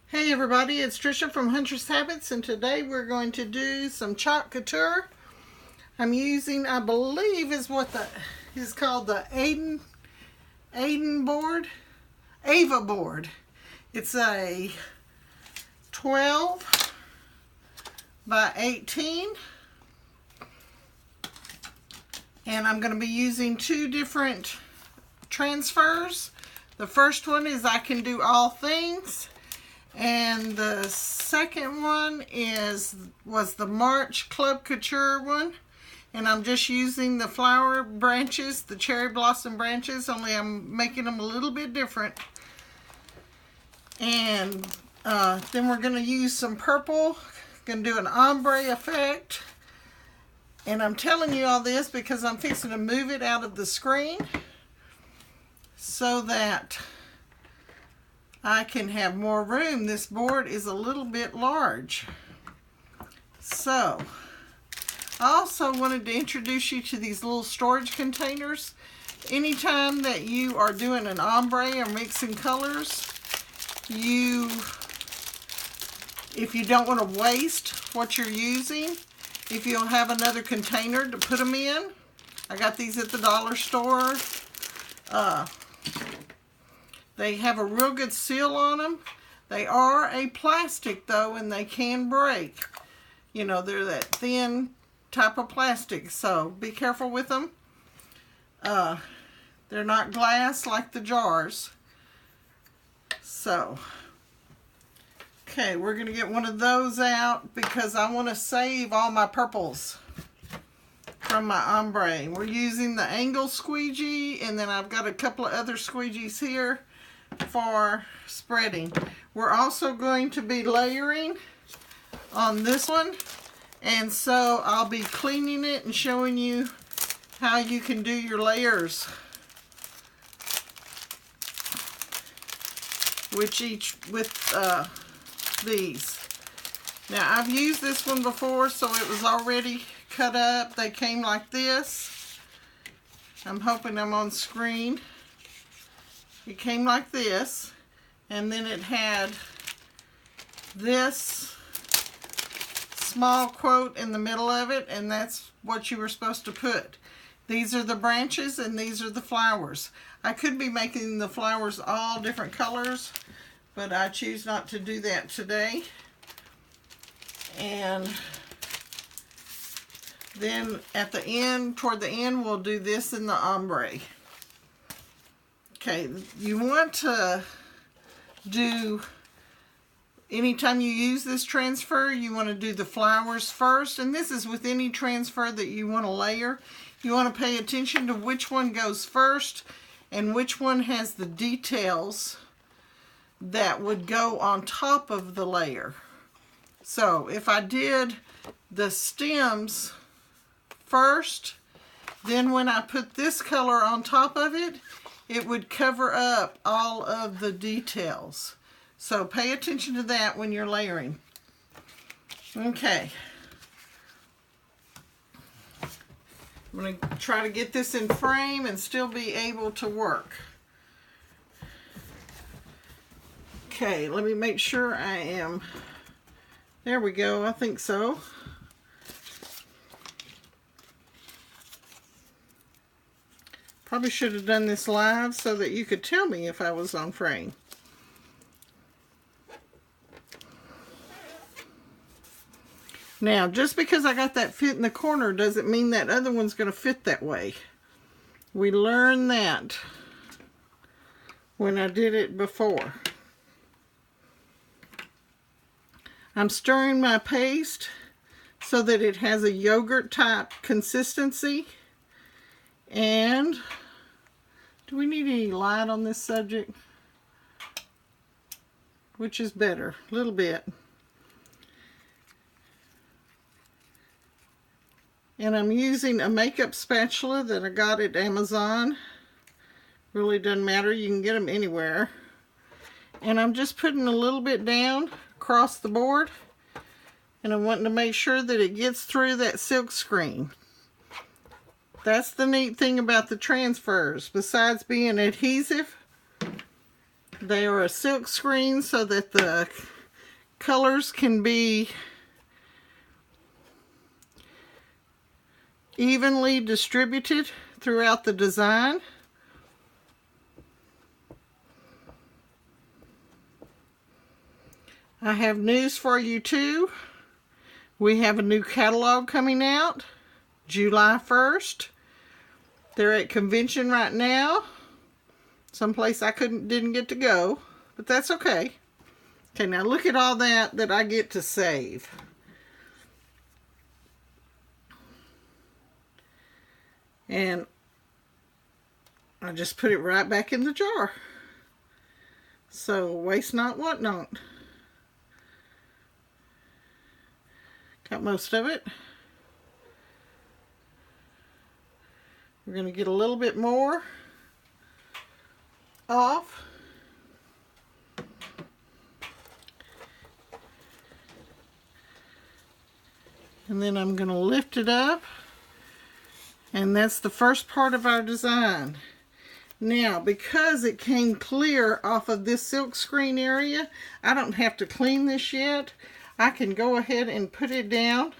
Hey everybody, it's Trisha from Huntress Habits, and today we're going to do some chalk couture. I'm using, I believe is what is called the Ava board. It's a 12 by 18. And I'm going to be using two different transfers. The first one is I Can Do All Things. And the second one was the March Club Couture one. And I'm just using the flower branches, the cherry blossom branches, only I'm making them a little bit different. And then we're going to use some purple. Going to do an ombre effect. And I'm telling you all this because I'm fixing to move it out of the screen so that I can have more room. This board is a little bit large. So, I also wanted to introduce you to these little storage containers. Anytime that you are doing an ombre or mixing colors, if you don't want to waste what you're using, if you'll have another container to put them in. I got these at the dollar store. They have a real good seal on them. They are a plastic though, and they can break. You know, they're that thin type of plastic, so be careful with them. They're not glass like the jars. So, okay, we're going to get one of those out because I want to save all my purples from my ombre. We're using the angle squeegee, and then I've got a couple of other squeegees here for spreading. We're also going to be layering on this one, and so I'll be cleaning it and showing you how you can do your layers with these. Now I've used this one before, so it was already cut up. They came like this. I'm hoping I'm on screen. It came like this, and then it had this small quote in the middle of it, and that's what you were supposed to put. These are the branches and these are the flowers. I could be making the flowers all different colors, but I choose not to do that today. And then at the end, toward the end, we'll do this in the ombre. Okay, you want to do, anytime you use this transfer, you want to do the flowers first. And this is with any transfer that you want to layer. You want to pay attention to which one goes first and which one has the details that would go on top of the layer. So if I did the stems first, then when I put this color on top of it, it would cover up all of the details. So pay attention to that when you're layering. Okay. I'm going to try to get this in frame and still be able to work. Okay, let me make sure I am. There we go, I think so. Probably should have done this live so that you could tell me if I was on frame. Now, just because I got that fit in the corner doesn't mean that other one's going to fit that way. We learned that when I did it before. I'm stirring my paste so that it has a yogurt type consistency. And do we need any light on this subject? Which is better? A little bit. And I'm using a makeup spatula that I got at Amazon. Really doesn't matter, you can get them anywhere. And I'm just putting a little bit down across the board. And I'm wanting to make sure that it gets through that silk screen. That's the neat thing about the transfers. Besides being adhesive, they are a silk screen so that the colors can be evenly distributed throughout the design. I have news for you too. We have a new catalog coming out July 1st. They're at convention right now. Someplace I didn't get to go, but that's okay. Okay, now look at all that I get to save. And I just put it right back in the jar. So waste not, want not. Got most of it. We're going to get a little bit more off. And then I'm going to lift it up. And that's the first part of our design. Now, because it came clear off of this silk screen area, I don't have to clean this yet. I can go ahead and put it down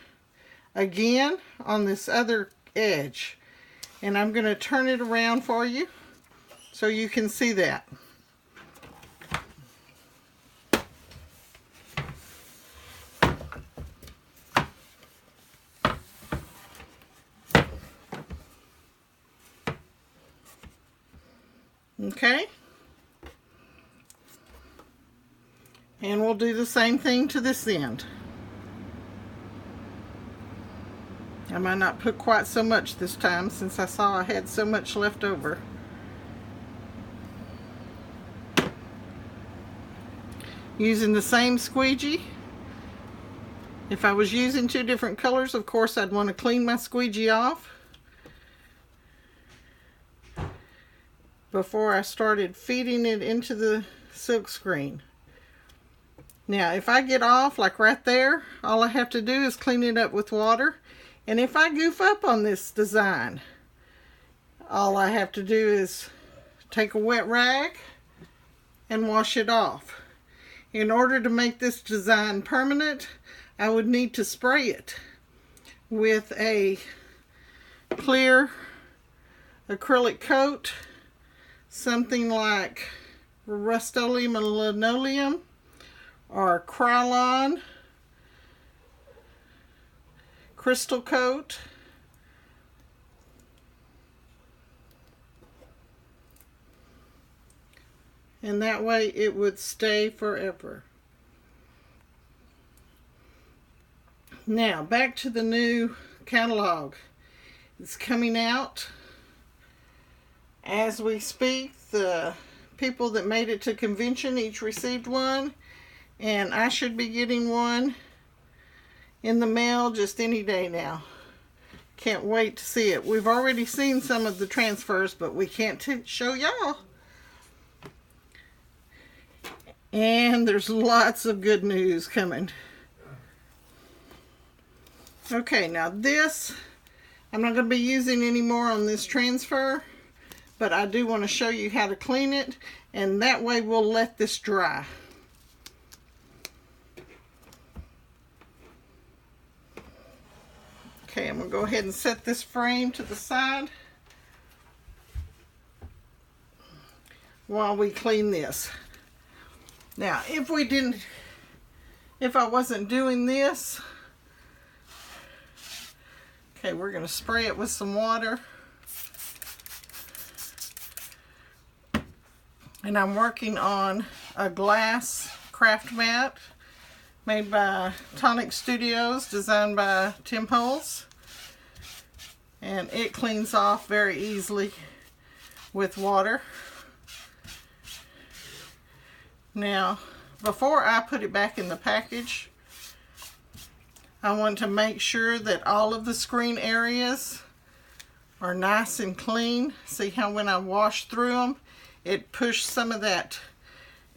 again on this other edge. And I'm going to turn it around for you so you can see that. Okay, and we'll do the same thing to this end. I might not put quite so much this time since I saw I had so much left over. Using the same squeegee. If I was using two different colors, of course I'd want to clean my squeegee off before I started feeding it into the silk screen. Now if I get off like right there, all I have to do is clean it up with water. And if I goof up on this design, all I have to do is take a wet rag and wash it off. In order to make this design permanent, I would need to spray it with a clear acrylic coat, something like Rust-Oleum and Linoleum or Krylon Crystal Coat. And that way it would stay forever. Now back to the new catalog. It's coming out as we speak. The people that made it to convention each received one, and I should be getting one in the mail just any day now. Can't wait to see it. We've already seen some of the transfers, but we can't show y'all. And there's lots of good news coming. Okay, now this I'm not going to be using anymore on this transfer, but I do want to show you how to clean it, and that way we'll let this dry. Okay, I'm going to go ahead and set this frame to the side while we clean this. Now, if I wasn't doing this, okay, we're going to spray it with some water. And I'm working on a glass craft mat made by TONIC Studios, designed by Tim Hulse. And it cleans off very easily with water. Now, before I put it back in the package, I want to make sure that all of the screen areas are nice and clean. See how when I wash through them, it pushed some of that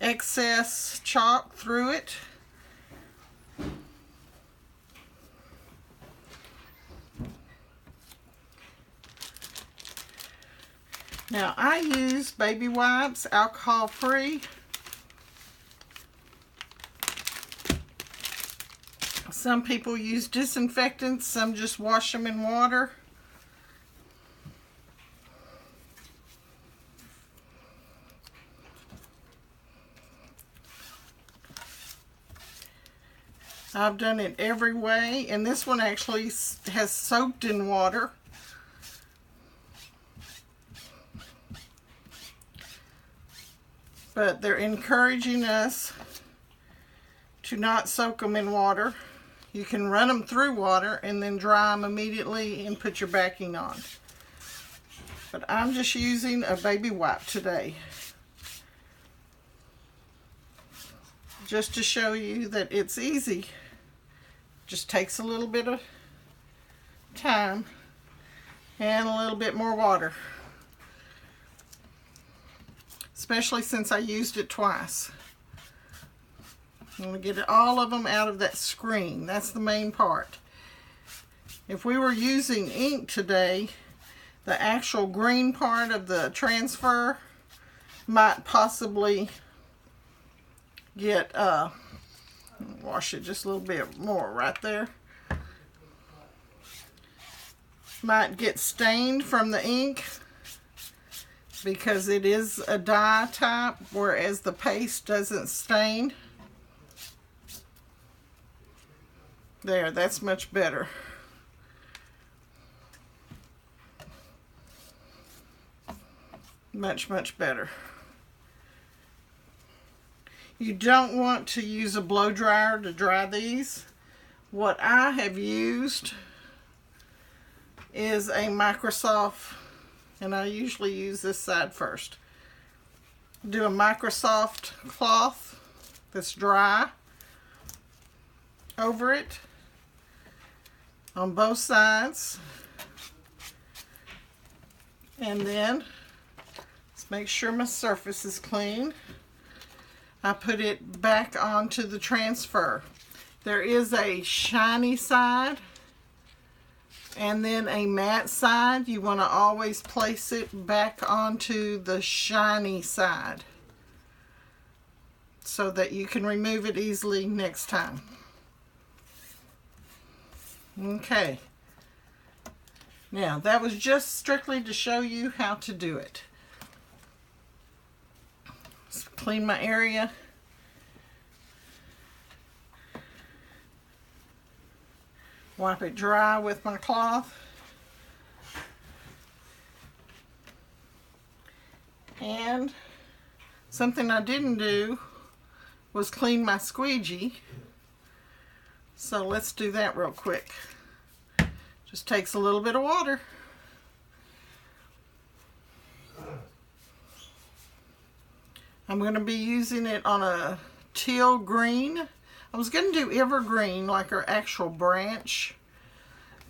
excess chalk through it. Now I use baby wipes, alcohol free. Some people use disinfectants, some just wash them in water. I've done it every way, and this one actually has soaked in water. But they're encouraging us to not soak them in water. You can run them through water and then dry them immediately and put your backing on. But I'm just using a baby wipe today, just to show you that it's easy. Just takes a little bit of time and a little bit more water, especially since I used it twice. I'm going to get all of them out of that screen. That's the main part. If we were using ink today, the actual green part of the transfer might possibly get wash it just a little bit more right there. Might get stained from the ink because it is a dye type, whereas the paste doesn't stain. There, that's much better. Much, much better. You don't want to use a blow dryer to dry these. What I have used is a Microsoft, and I usually use this side first. Do a Microsoft cloth that's dry over it on both sides. And then let's make sure my surface is clean. I put it back onto the transfer. There is a shiny side and then a matte side. You want to always place it back onto the shiny side so that you can remove it easily next time. Okay. Now, that was just strictly to show you how to do it. Let's clean my area. Wipe it dry with my cloth. And something I didn't do was clean my squeegee. So let's do that real quick. Just takes a little bit of water. I'm going to be using it on a teal green. I was going to do evergreen like our actual branch,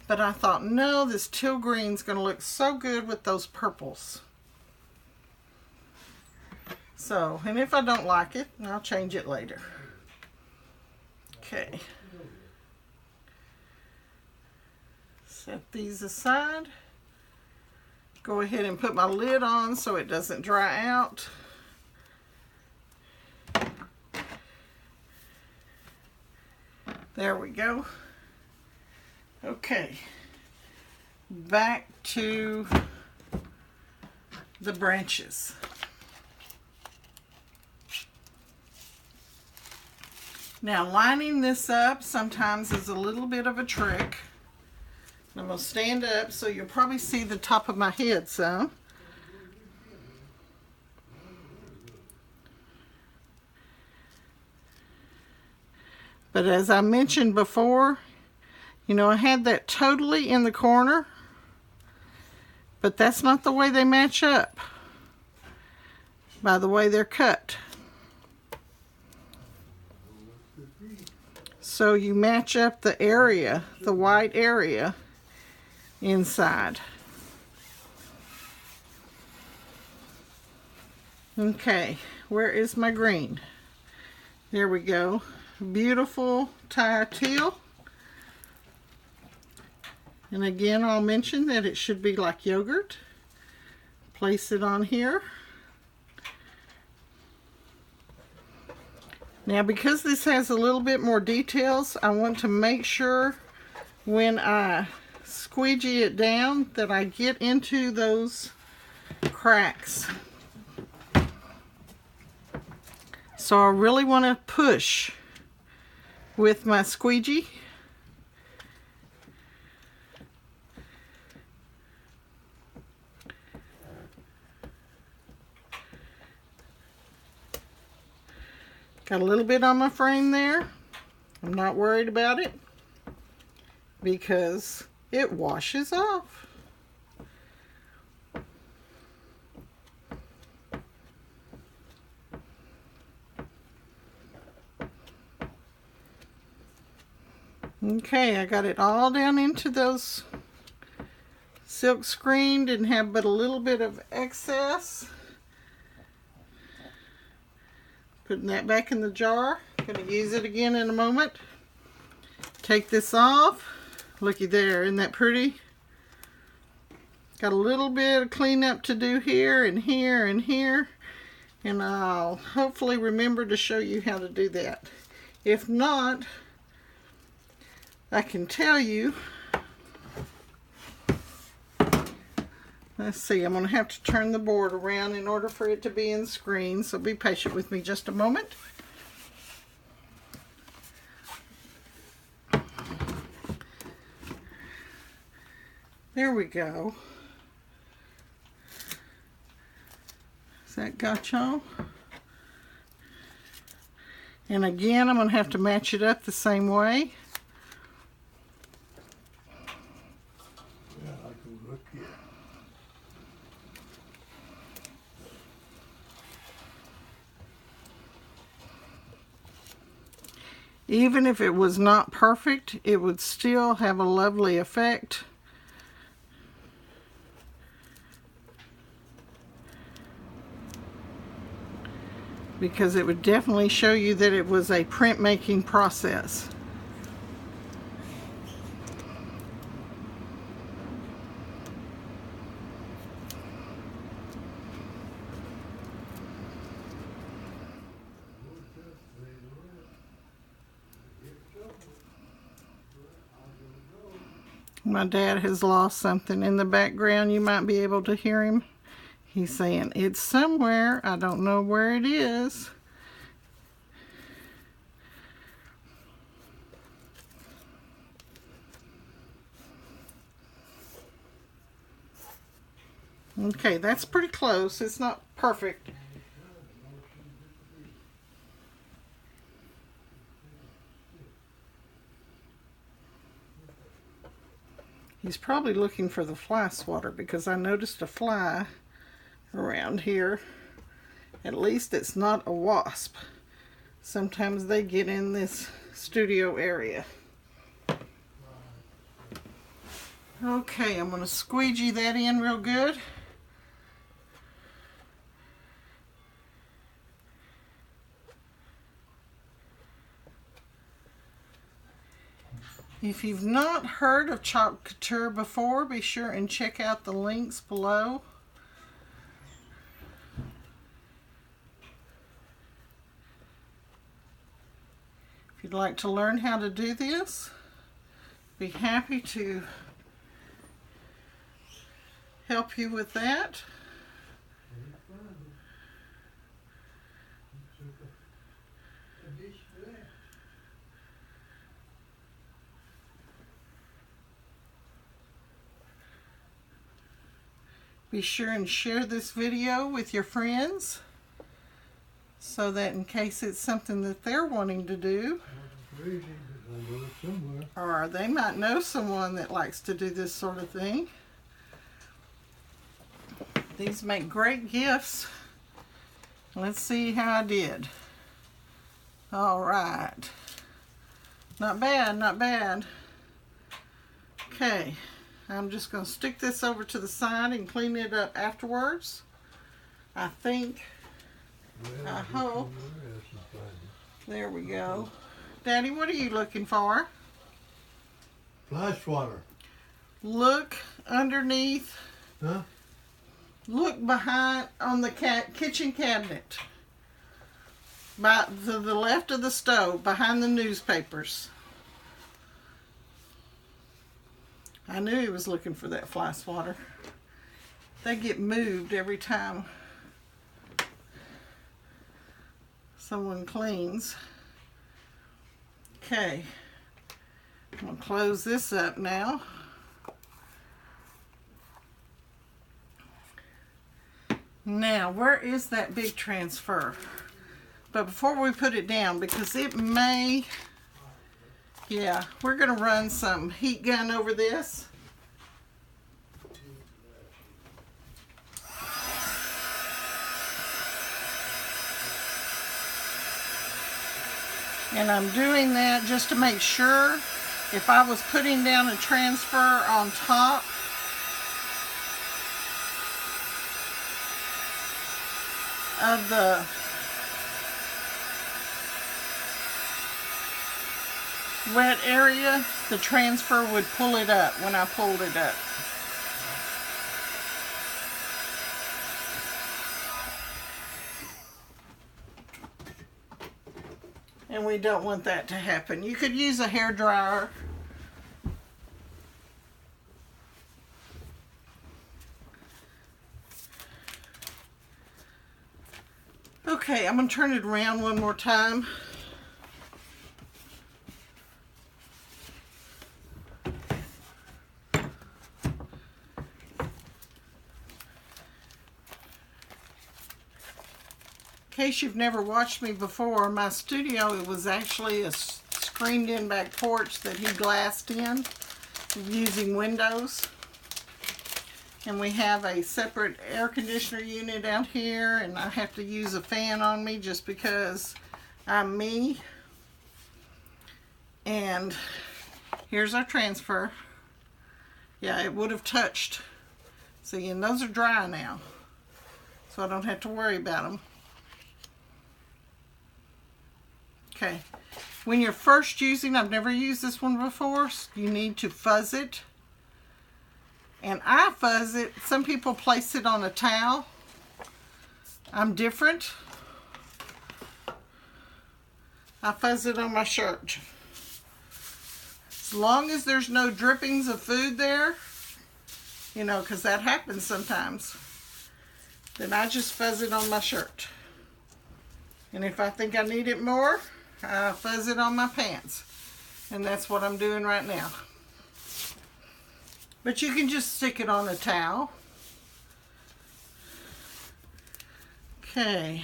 but I thought, no, this teal green is going to look so good with those purples. So, and if I don't like it, I'll change it later. Okay. Set these aside. Go ahead and put my lid on so it doesn't dry out. There we go. Okay. Back to the branches. Now, lining this up sometimes is a little bit of a trick. I'm going to stand up so you'll probably see the top of my head some. But as I mentioned before, you know, I had that totally in the corner, but that's not the way they match up by the way they're cut. So you match up the area, the white area inside. Okay, where is my green? There we go. Beautiful tie teal. And again, I'll mention that it should be like yogurt. Place it on here. Now, because this has a little bit more details, I want to make sure when I squeegee it down that I get into those cracks. So I really want to push with my squeegee. Got a little bit on my frame there. I'm not worried about it because it washes off. Okay, I got it all down into those silk screen. Didn't have but a little bit of excess. Putting that back in the jar. Gonna use it again in a moment. Take this off. Looky there, isn't that pretty? Got a little bit of cleanup to do here and here and here. And I'll hopefully remember to show you how to do that. If not, I can tell you. Let's see, I'm going to have to turn the board around in order for it to be in screen, so be patient with me just a moment. There we go. Has that got y'all? And again, I'm going to have to match it up the same way. Even if it was not perfect, it would still have a lovely effect. Because it would definitely show you that it was a printmaking process. My dad has lost something in the background. You might be able to hear him. He's saying, it's somewhere. I don't know where it is. Okay, that's pretty close. It's not perfect. He's probably looking for the fly swatter because I noticed a fly around here. At least it's not a wasp. Sometimes they get in this studio area. Okay, I'm going to squeegee that in real good. If you've not heard of Couture before, be sure and check out the links below. If you'd like to learn how to do this, be happy to help you with that. Be sure and share this video with your friends so that in case it's something that they're wanting to do, or they might know someone that likes to do this sort of thing. These make great gifts. Let's see how I did. All right. Not bad, not bad. Okay. I'm just going to stick this over to the side and clean it up afterwards. I think, I hope. There we go. Daddy, what are you looking for? Fly swatter. Look underneath. Huh? Look behind on the kitchen cabinet. to the left of the stove, behind the newspapers. I knew he was looking for that fly swatter. They get moved every time someone cleans. Okay, I'm going to close this up now. Now, where is that big transfer? But before we put it down, because it may, yeah, we're going to run some heat gun over this. And I'm doing that just to make sure if I was putting down a transfer on top, of the wet area, the transfer would pull it up when I pulled it up. And we don't want that to happen. You could use a hair dryer. Okay, I'm going to turn it around one more time. In case you've never watched me before, my studio, it was actually a screened-in back porch that he glassed in using windows. And we have a separate air conditioner unit out here, and I have to use a fan on me just because I'm me. And here's our transfer. Yeah, it would have touched. See, and those are dry now, so I don't have to worry about them. Okay, when you're first using, I've never used this one before, so you need to fuzz it. And I fuzz it. Some people place it on a towel. I'm different. I fuzz it on my shirt. As long as there's no drippings of food there, you know, because that happens sometimes, then I just fuzz it on my shirt. And if I think I need it more, I fuzz it on my pants. And that's what I'm doing right now. But you can just stick it on a towel. Okay.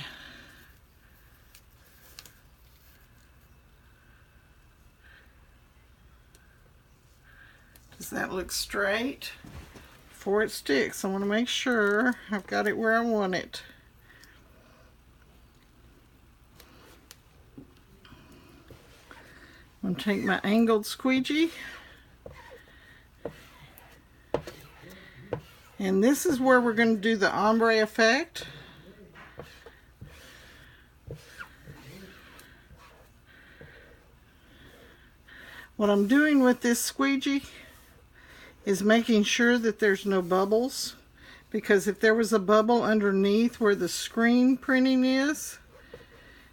Does that look straight? Before it sticks, I want to make sure I've got it where I want it. I'm going to take my angled squeegee. And this is where we're going to do the ombre effect. What I'm doing with this squeegee is making sure that there's no bubbles, because if there was a bubble underneath where the screen printing is,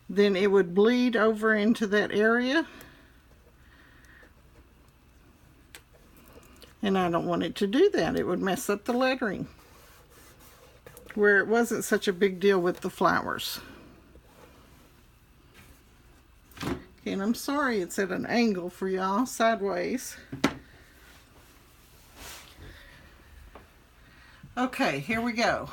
then it would bleed over into that area. And I don't want it to do that. It would mess up the lettering, where it wasn't such a big deal with the flowers. Okay, and I'm sorry it's at an angle for y'all, sideways. Okay, here we go.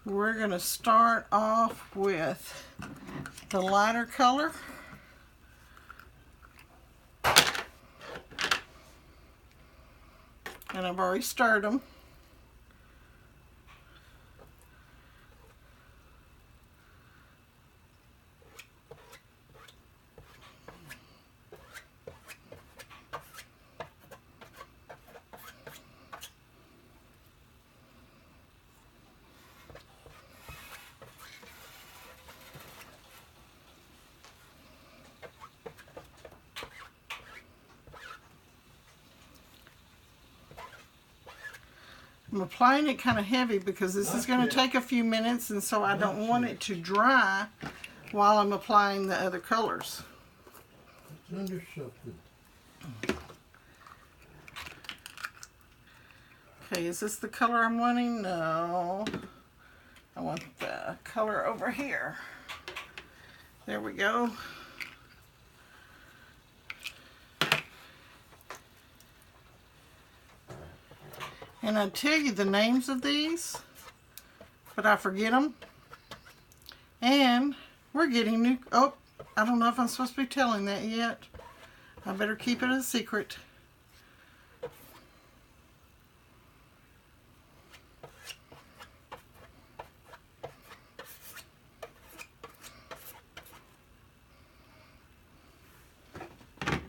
We're going to start off with the lighter color. And I've already stirred them. I'm applying it kind of heavy because this is going to take a few minutes, and so I don't want it to dry while I'm applying the other colors. It's under something. Okay, is this the color I'm wanting? No. I want the color over here. There we go. And I tell you the names of these, but I forget them. And we're getting new, oh, I don't know if I'm supposed to be telling that yet. I better keep it a secret.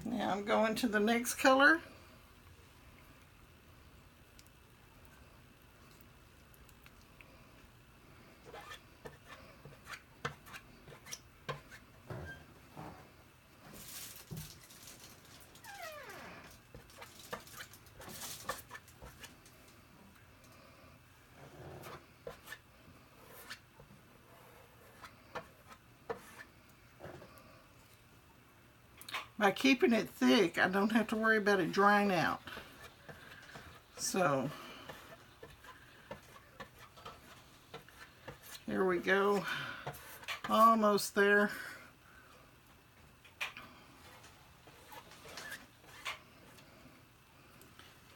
Now I'm going to the next color. By keeping it thick, I don't have to worry about it drying out. So, here we go. Almost there.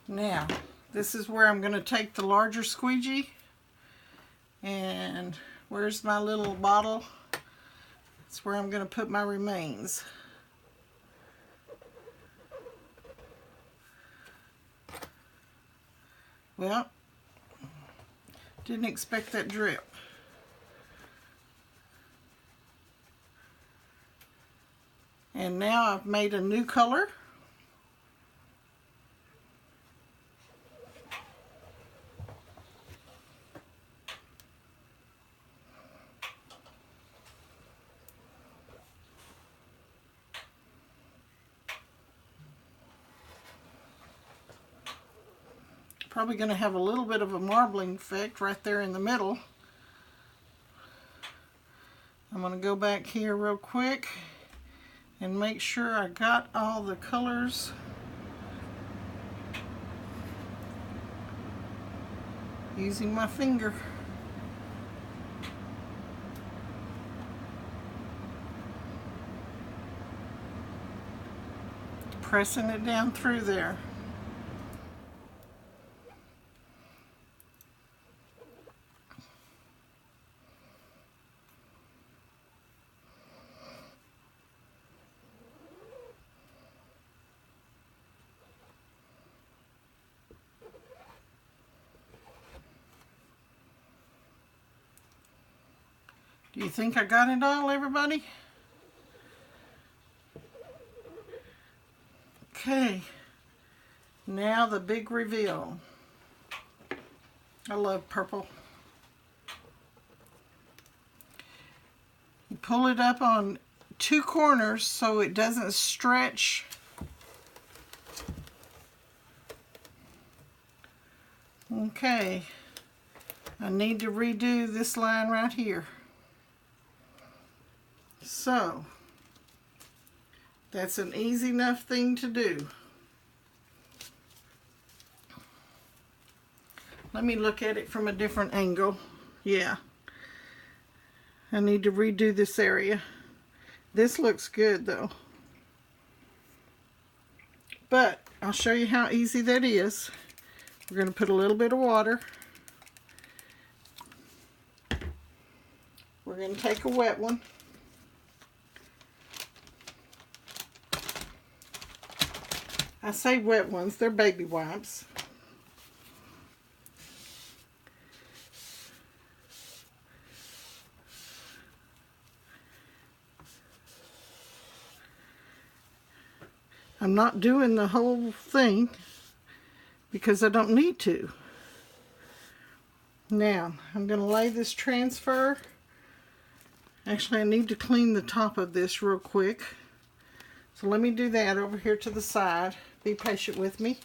Now, this is where I'm going to take the larger squeegee. And where's my little bottle? That's where I'm going to put my remains. Well, didn't expect that drip. And now I've made a new color. Probably going to have a little bit of a marbling effect right there in the middle. I'm going to go back here real quick and make sure I got all the colors. Using my finger. Pressing it down through there. Do you think I got it all, everybody? Okay, now the big reveal. I love purple. You pull it up on two corners so it doesn't stretch. Okay, I need to redo this line right here. So, that's an easy enough thing to do. Let me look at it from a different angle. Yeah. I need to redo this area. This looks good though. But I'll show you how easy that is. We're going to put a little bit of water. We're going to take a wet one. I say wet ones, they're baby wipes. I'm not doing the whole thing because I don't need to. Now, I'm going to lay this transfer. Actually, I need to clean the top of this real quick. So let me do that over here to the side. Be patient with me.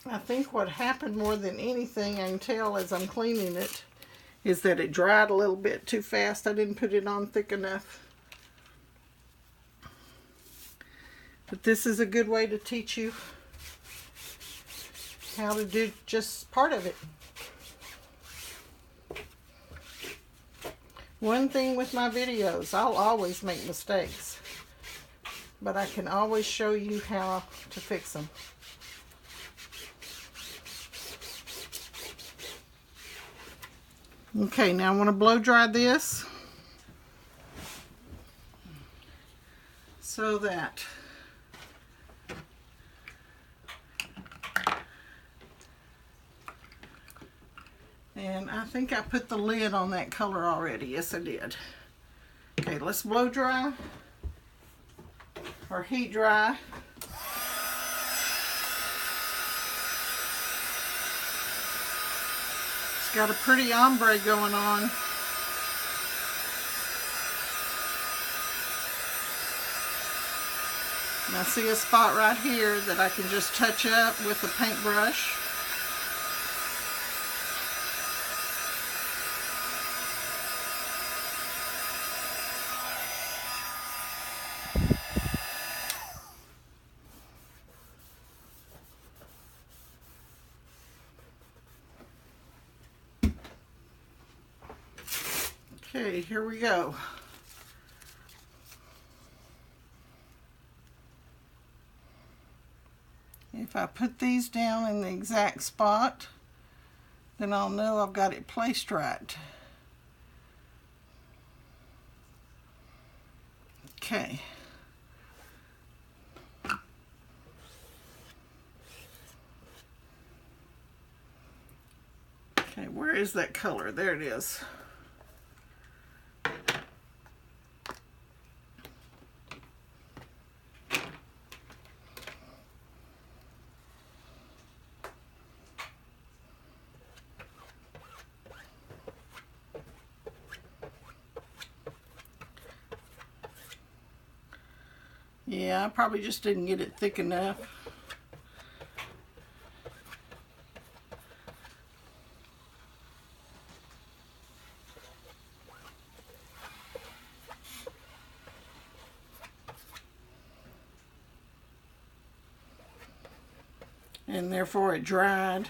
I think what happened more than anything, I can tell as I'm cleaning it, is that it dried a little bit too fast. I didn't put it on thick enough. But this is a good way to teach you how to do just part of it. One thing with my videos, I'll always make mistakes, but I can always show you how to fix them. Okay, now I want to blow dry this so that and I think I put the lid on that color already. Yes, I did. Okay, let's blow dry or heat dry. It's got a pretty ombre going on. And I see a spot right here that I can just touch up with a paintbrush. Okay, here we go. If I put these down in the exact spot, then I'll know I've got it placed right. Okay. Okay, where is that color? There it is. Yeah, I probably just didn't get it thick enough. And therefore it dried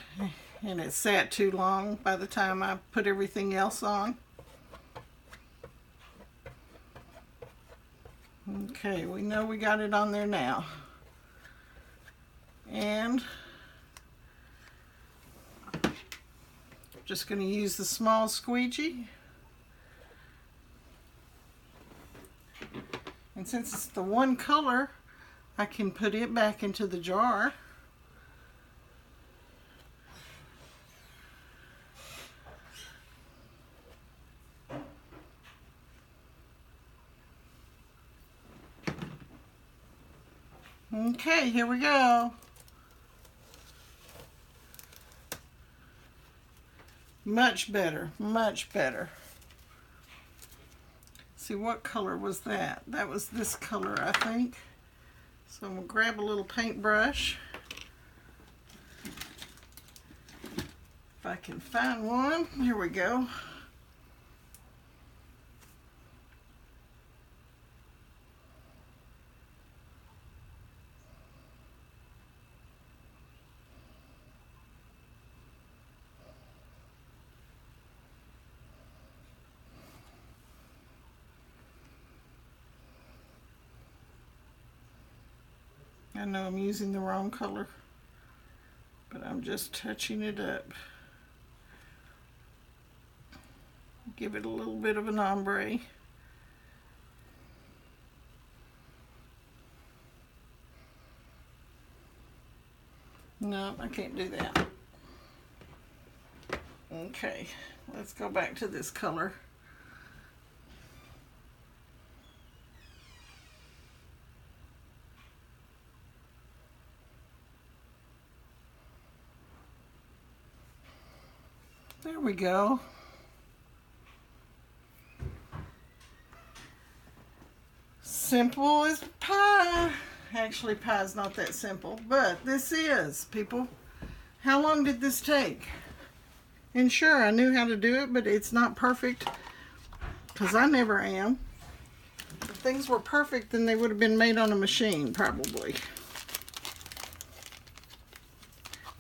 and it sat too long by the time I put everything else on. Okay, we know we got it on there now. And just going to use the small squeegee. And since it's the one color, I can put it back into the jar. Okay, here we go. Much better, much better. See, what color was that? That was this color, I think. So I'm going to grab a little paintbrush. If I can find one. Here we go. I know I'm using the wrong color, but I'm just touching it up. Give it a little bit of an ombre. No, I can't do that. Okay, let's go back to this color. There we go. Simple as pie. Actually, pie is not that simple, but this is, people. How long did this take? And sure, I knew how to do it, but it's not perfect, because I never am. If things were perfect, then they would have been made on a machine, probably.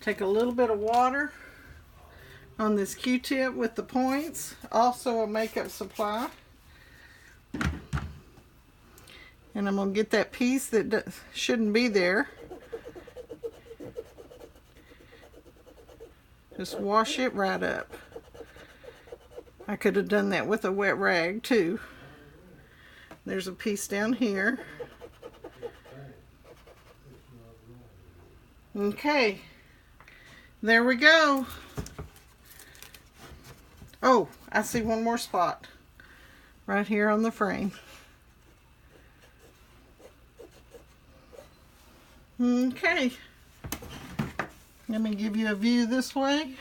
Take a little bit of water on this Q-tip with the points. Also a makeup supply. And I'm going to get that piece that shouldn't be there. Just wash it right up. I could have done that with a wet rag too. There's a piece down here. Okay. There we go. Oh, I see one more spot. Right here on the frame. Okay. Let me give you a view this way.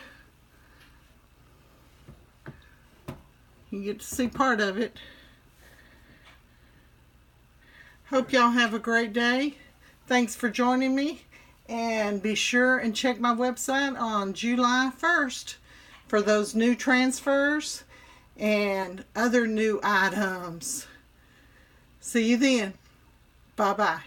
You get to see part of it. Hope y'all have a great day. Thanks for joining me. And be sure and check my website on July 1st for those new transfers and other new items. See you then. Bye-bye.